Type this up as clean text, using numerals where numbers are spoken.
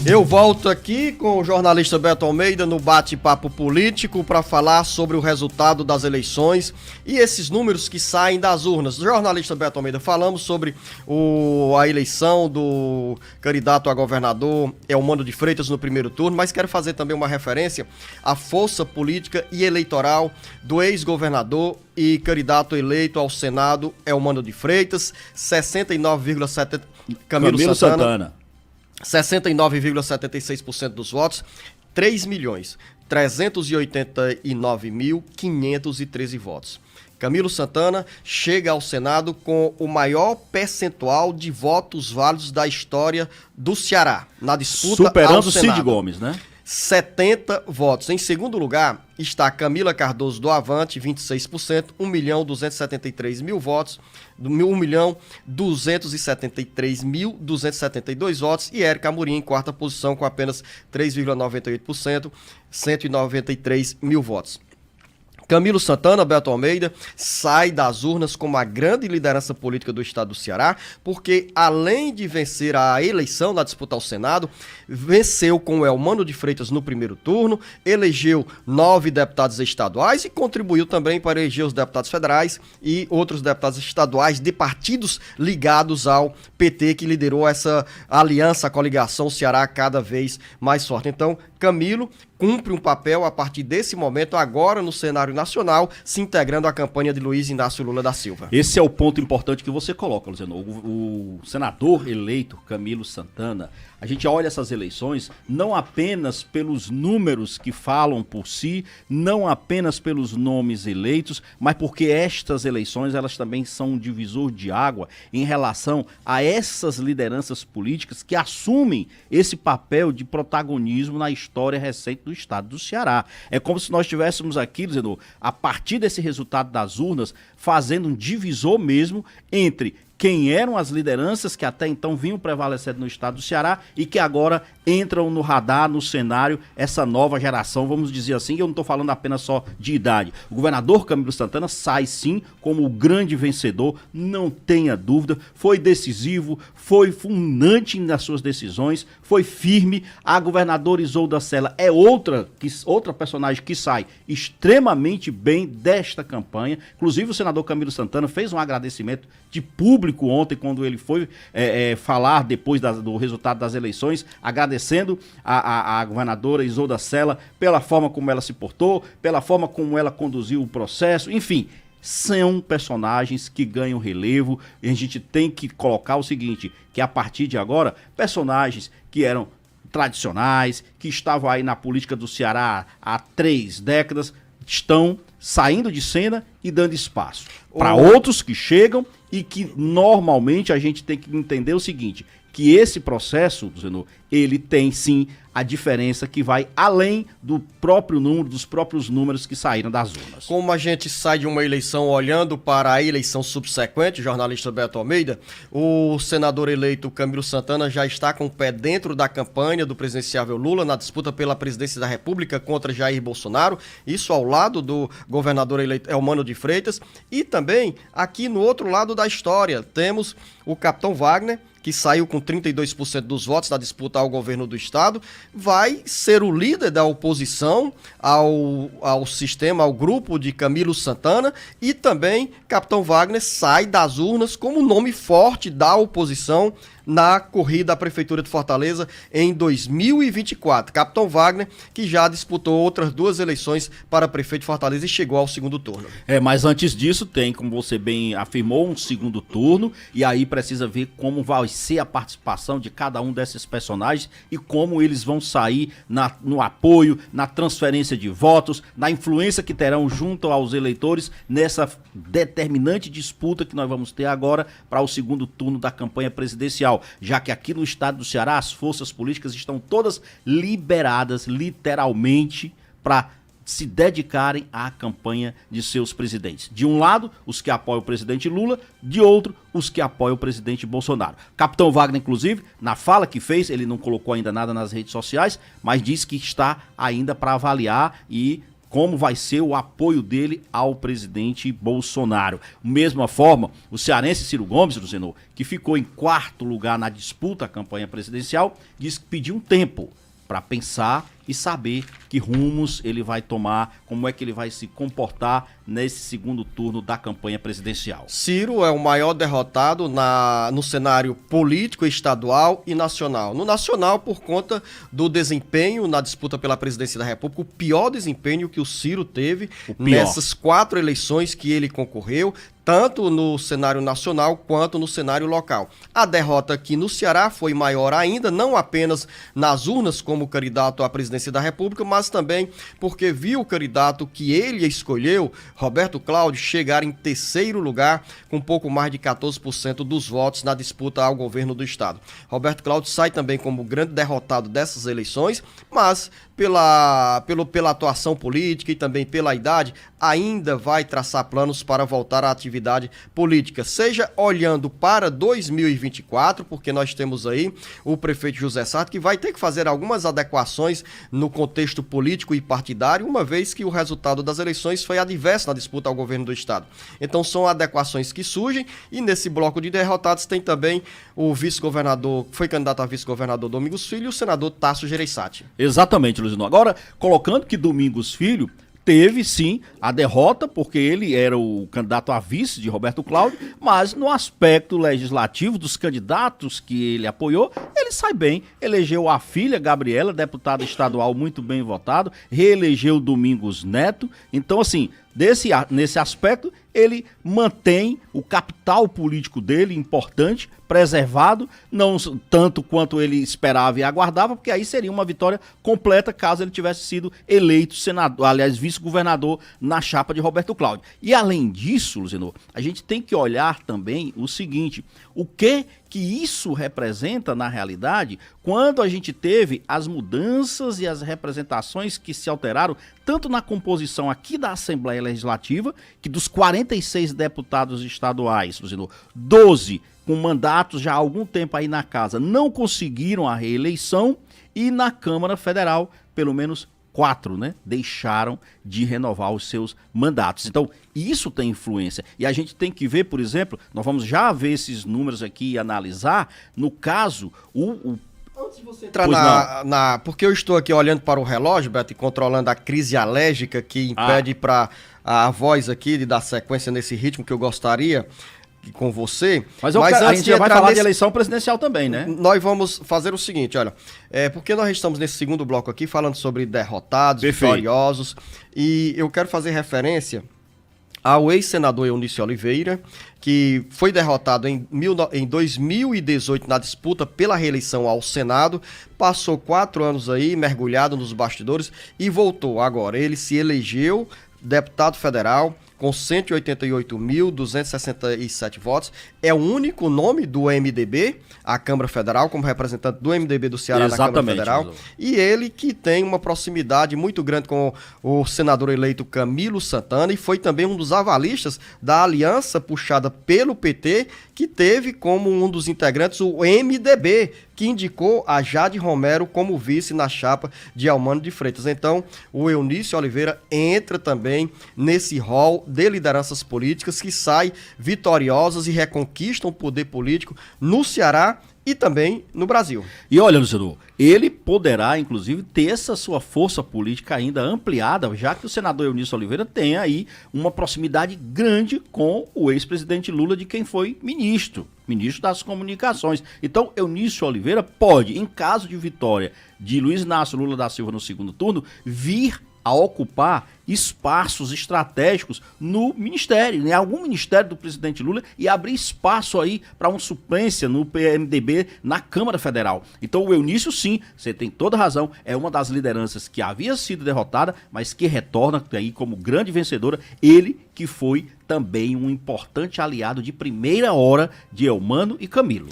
Eu volto aqui com o jornalista Beto Almeida no bate-papo político para falar sobre o resultado das eleições e esses números que saem das urnas. Jornalista Beto Almeida, falamos sobre a eleição do candidato a governador Elmano de Freitas no primeiro turno, mas quero fazer também uma referência à força política e eleitoral do ex-governador e candidato eleito ao Senado Elmano de Freitas, 69,7%. Camilo Santana. 69,76% dos votos, 3.389.513 votos. Camilo Santana chega ao Senado com o maior percentual de votos válidos da história do Ceará, na disputa superando ao Senado. Cid Gomes, né? 70 votos. Em segundo lugar está Camila Cardoso do Avante, 26%, 1.273.000 votos, 1.273.272 votos, e Érica Amorim em quarta posição com apenas 3,98%, 193.000 votos. Camilo Santana, Beto Almeida, sai das urnas como a grande liderança política do estado do Ceará, porque além de vencer a eleição na disputa ao Senado, venceu com o Elmano de Freitas no primeiro turno, elegeu 9 deputados estaduais e contribuiu também para eleger os deputados federais e outros deputados estaduais de partidos ligados ao PT, que liderou essa aliança, a coligação Ceará cada vez mais forte. Então, Camilo cumpre um papel a partir desse momento, agora no cenário nacional, se integrando à campanha de Luiz Inácio Lula da Silva. Esse é o ponto importante que você coloca, Luciano. O senador eleito Camilo Santana, a gente olha essas eleições não apenas pelos números que falam por si, não apenas pelos nomes eleitos, mas porque estas eleições elas também são um divisor de água em relação a essas lideranças políticas que assumem esse papel de protagonismo na história recente do estado do Ceará. É como se nós estivéssemos aqui, Luciano, a partir desse resultado das urnas, fazendo um divisor mesmo entre quem eram as lideranças que até então vinham prevalecendo no estado do Ceará e que agora entram no radar, no cenário, essa nova geração, vamos dizer assim, e eu não estou falando apenas só de idade. O governador Camilo Santana sai sim como o grande vencedor, não tenha dúvida, foi decisivo, foi fulminante nas suas decisões, foi firme. A governadora Isolda Sela é outra personagem que sai extremamente bem desta campanha. Inclusive o senador Camilo Santana fez um agradecimento de público ontem, quando ele foi falar depois do resultado das eleições, agradecendo a governadora Isolda Sela pela forma como ela se portou, pela forma como ela conduziu o processo, enfim, são personagens que ganham relevo, e a gente tem que colocar o seguinte, que a partir de agora, personagens que eram tradicionais, que estavam aí na política do Ceará há 3 décadas, estão saindo de cena e dando espaço para outros que chegam e que normalmente a gente tem que entender o seguinte, que esse processo, ele tem sim a diferença que vai além do próprio número, dos próprios números que saíram das urnas. Como a gente sai de uma eleição olhando para a eleição subsequente, jornalista Beto Almeida, o senador eleito Camilo Santana já está com o pé dentro da campanha do presidenciável Lula na disputa pela presidência da República contra Jair Bolsonaro, isso ao lado do governador eleito Elmano de Freitas, e também aqui no outro lado da história temos o capitão Wagner, que saiu com 32% dos votos na disputa ao governo do estado, vai ser o líder da oposição ao sistema, ao grupo de Camilo Santana, e também capitão Wagner sai das urnas como nome forte da oposição na corrida à Prefeitura de Fortaleza em 2024. Capitão Wagner, que já disputou outras 2 eleições para prefeito de Fortaleza e chegou ao segundo turno. Mas antes disso tem, como você bem afirmou, um segundo turno, e aí precisa ver como vai ser a participação de cada um desses personagens e como eles vão sair no apoio, na transferência de votos, na influência que terão junto aos eleitores nessa determinante disputa que nós vamos ter agora para o segundo turno da campanha presidencial. Já que aqui no estado do Ceará as forças políticas estão todas liberadas, literalmente, para se dedicarem à campanha de seus presidentes. De um lado, os que apoiam o presidente Lula, de outro, os que apoiam o presidente Bolsonaro. Capitão Wagner, inclusive, na fala que fez, ele não colocou ainda nada nas redes sociais, mas disse que está ainda para avaliar e como vai ser o apoio dele ao presidente Bolsonaro. Mesma forma, o cearense Ciro Gomes, Luciano, que ficou em 4º lugar na disputa à campanha presidencial, disse que pediu um tempo para pensar e saber que rumos ele vai tomar, como é que ele vai se comportar nesse segundo turno da campanha presidencial. Ciro é o maior derrotado no cenário político estadual e nacional. No nacional, por conta do desempenho na disputa pela presidência da República, o pior desempenho que o Ciro teve nessas 4 eleições que ele concorreu, tanto no cenário nacional quanto no cenário local. A derrota aqui no Ceará foi maior ainda, não apenas nas urnas como candidato à presidência da República, mas também porque viu o candidato que ele escolheu, Roberto Cláudio, chegar em 3º lugar com pouco mais de 14% dos votos na disputa ao governo do estado. Roberto Cláudio sai também como grande derrotado dessas eleições, mas pela atuação política e também pela idade, ainda vai traçar planos para voltar à atividade política, seja olhando para 2024, porque nós temos aí o prefeito José Sarto, que vai ter que fazer algumas adequações no contexto político e partidário, uma vez que o resultado das eleições foi adverso na disputa ao governo do estado. Então são adequações que surgem, e nesse bloco de derrotados tem também o vice-governador, foi candidato a vice-governador Domingos Filho, e o senador Tasso Gereissati. Exatamente, Luizino. Agora, colocando que Domingos Filho teve, sim, a derrota, porque ele era o candidato a vice de Roberto Cláudio, mas no aspecto legislativo dos candidatos que ele apoiou, ele sai bem. Elegeu a filha, Gabriela, deputada estadual muito bem votado, reelegeu Domingos Neto. Então, assim, nesse aspecto, ele mantém o capital político dele importante, preservado, não tanto quanto ele esperava e aguardava, porque aí seria uma vitória completa caso ele tivesse sido eleito senador, aliás, vice-governador na chapa de Roberto Cláudio. E além disso, Luciano, a gente tem que olhar também o seguinte: o que isso representa na realidade quando a gente teve as mudanças e as representações que se alteraram tanto na composição aqui da Assembleia Legislativa, que dos 46 deputados estaduais, Luciano, 12 com mandatos já há algum tempo aí na casa não conseguiram a reeleição, e na Câmara Federal, pelo menos 4, né, deixaram de renovar os seus mandatos. Então, isso tem influência. E a gente tem que ver, por exemplo, nós vamos já ver esses números aqui e analisar, no caso, Antes de você entrar porque eu estou aqui olhando para o relógio, Beto, e controlando a crise alérgica que impede para a voz aqui de dar sequência nesse ritmo que eu gostaria com você. Mas a gente já vai falar de eleição presidencial também, né? Nós vamos fazer o seguinte, olha, porque nós estamos nesse segundo bloco aqui falando sobre derrotados, vitoriosos, e eu quero fazer referência ao ex-senador Eunício Oliveira, que foi derrotado em 2018 na disputa pela reeleição ao Senado, passou 4 anos aí mergulhado nos bastidores e voltou agora. Ele se elegeu deputado federal com 188.267 votos, é o único nome do MDB, a Câmara Federal, como representante do MDB do Ceará na Câmara Federal, e ele que tem uma proximidade muito grande com o senador eleito Camilo Santana, e foi também um dos avalistas da aliança puxada pelo PT, que teve como um dos integrantes o MDB, que indicou a Jade Romero como vice na chapa de Eumano de Freitas. Então, o Eunício Oliveira entra também nesse rol de lideranças políticas que saem vitoriosas e reconquistam o poder político no Ceará e também no Brasil. E olha, Luciano, ele poderá, inclusive, ter essa sua força política ainda ampliada, já que o senador Eunício Oliveira tem aí uma proximidade grande com o ex-presidente Lula, de quem foi ministro das Comunicações. Então, Eunício Oliveira pode, em caso de vitória de Luiz Inácio Lula da Silva no segundo turno, vir a ocupar espaços estratégicos no ministério, em algum ministério do presidente Lula, e abrir espaço aí para uma suplência no PMDB na Câmara Federal. Então o Eunício, sim, você tem toda razão, é uma das lideranças que havia sido derrotada, mas que retorna aí como grande vencedora, ele que foi também um importante aliado de primeira hora de Eumano e Camilo.